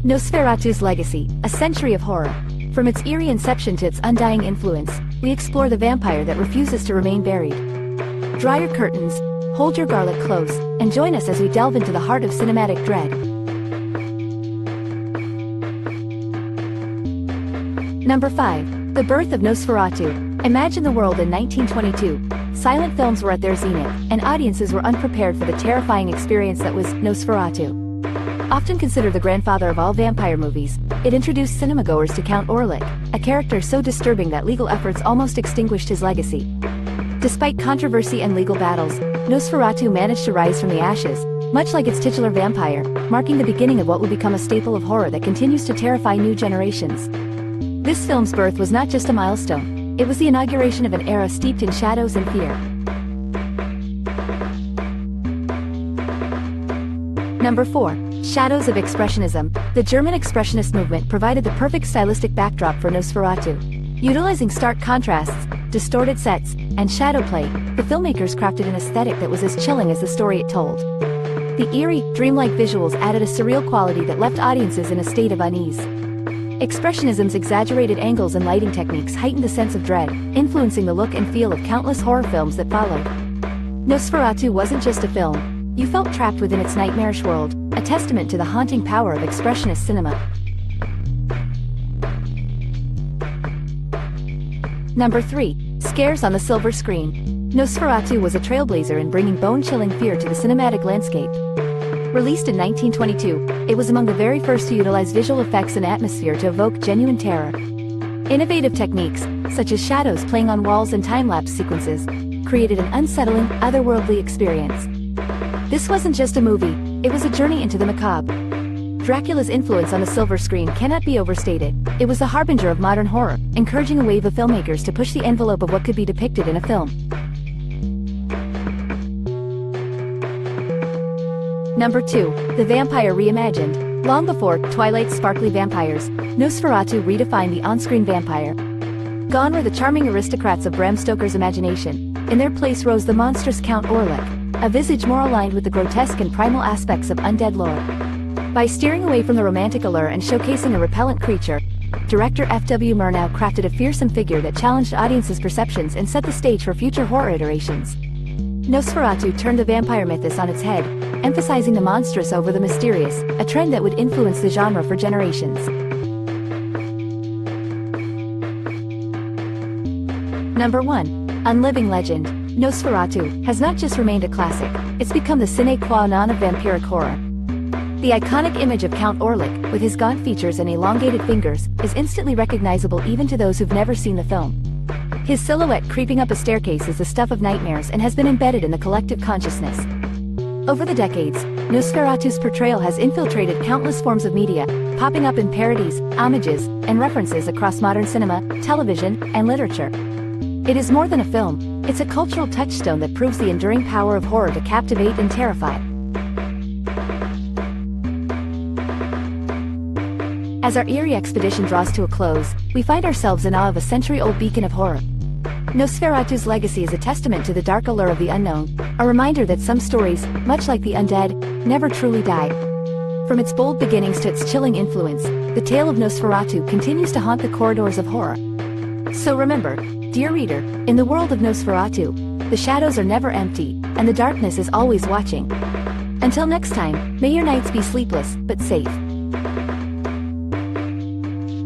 Nosferatu's legacy, a century of horror. From its eerie inception to its undying influence, we explore the vampire that refuses to remain buried. Draw your curtains, hold your garlic close, and join us as we delve into the heart of cinematic dread. Number 5. The Birth of Nosferatu. Imagine the world in 1922. Silent films were at their zenith, and audiences were unprepared for the terrifying experience that was Nosferatu. Often considered the grandfather of all vampire movies, it introduced cinemagoers to Count Orlik, a character so disturbing that legal efforts almost extinguished his legacy. Despite controversy and legal battles, Nosferatu managed to rise from the ashes, much like its titular vampire, marking the beginning of what would become a staple of horror that continues to terrify new generations. This film's birth was not just a milestone, it was the inauguration of an era steeped in shadows and fear. Number 4. Shadows of Expressionism. The German Expressionist movement provided the perfect stylistic backdrop for Nosferatu. Utilizing stark contrasts, distorted sets, and shadow play, the filmmakers crafted an aesthetic that was as chilling as the story it told. The eerie, dreamlike visuals added a surreal quality that left audiences in a state of unease. Expressionism's exaggerated angles and lighting techniques heightened the sense of dread, influencing the look and feel of countless horror films that followed. Nosferatu wasn't just a film. You felt trapped within its nightmarish world, a testament to the haunting power of expressionist cinema. Number 3. Scares on the silver screen. Nosferatu was a trailblazer in bringing bone-chilling fear to the cinematic landscape. Released in 1922, it was among the very first to utilize visual effects and atmosphere to evoke genuine terror. Innovative techniques, such as shadows playing on walls and time-lapse sequences, created an unsettling, otherworldly experience. This wasn't just a movie, it was a journey into the macabre. Dracula's influence on the silver screen cannot be overstated. It was the harbinger of modern horror, encouraging a wave of filmmakers to push the envelope of what could be depicted in a film. Number 2. The Vampire Reimagined. Long before Twilight's sparkly vampires, Nosferatu redefined the on-screen vampire. Gone were the charming aristocrats of Bram Stoker's imagination. In their place rose the monstrous Count Orlik, a visage more aligned with the grotesque and primal aspects of undead lore. By steering away from the romantic allure and showcasing a repellent creature, director F.W. Murnau crafted a fearsome figure that challenged audiences' perceptions and set the stage for future horror iterations. Nosferatu turned the vampire mythos on its head, emphasizing the monstrous over the mysterious, a trend that would influence the genre for generations. Number 1. Unliving Legend. Nosferatu has not just remained a classic, it's become the sine qua non of vampiric horror. The iconic image of Count Orlik, with his gaunt features and elongated fingers, is instantly recognizable even to those who've never seen the film. His silhouette creeping up a staircase is the stuff of nightmares and has been embedded in the collective consciousness. Over the decades, Nosferatu's portrayal has infiltrated countless forms of media, popping up in parodies, homages, and references across modern cinema, television, and literature. It is more than a film, it's a cultural touchstone that proves the enduring power of horror to captivate and terrify. As our eerie expedition draws to a close, we find ourselves in awe of a century-old beacon of horror. Nosferatu's legacy is a testament to the dark allure of the unknown, a reminder that some stories, much like the undead, never truly die. From its bold beginnings to its chilling influence, the tale of Nosferatu continues to haunt the corridors of horror. So remember, dear reader, in the world of Nosferatu, the shadows are never empty, and the darkness is always watching. Until next time, may your nights be sleepless, but safe.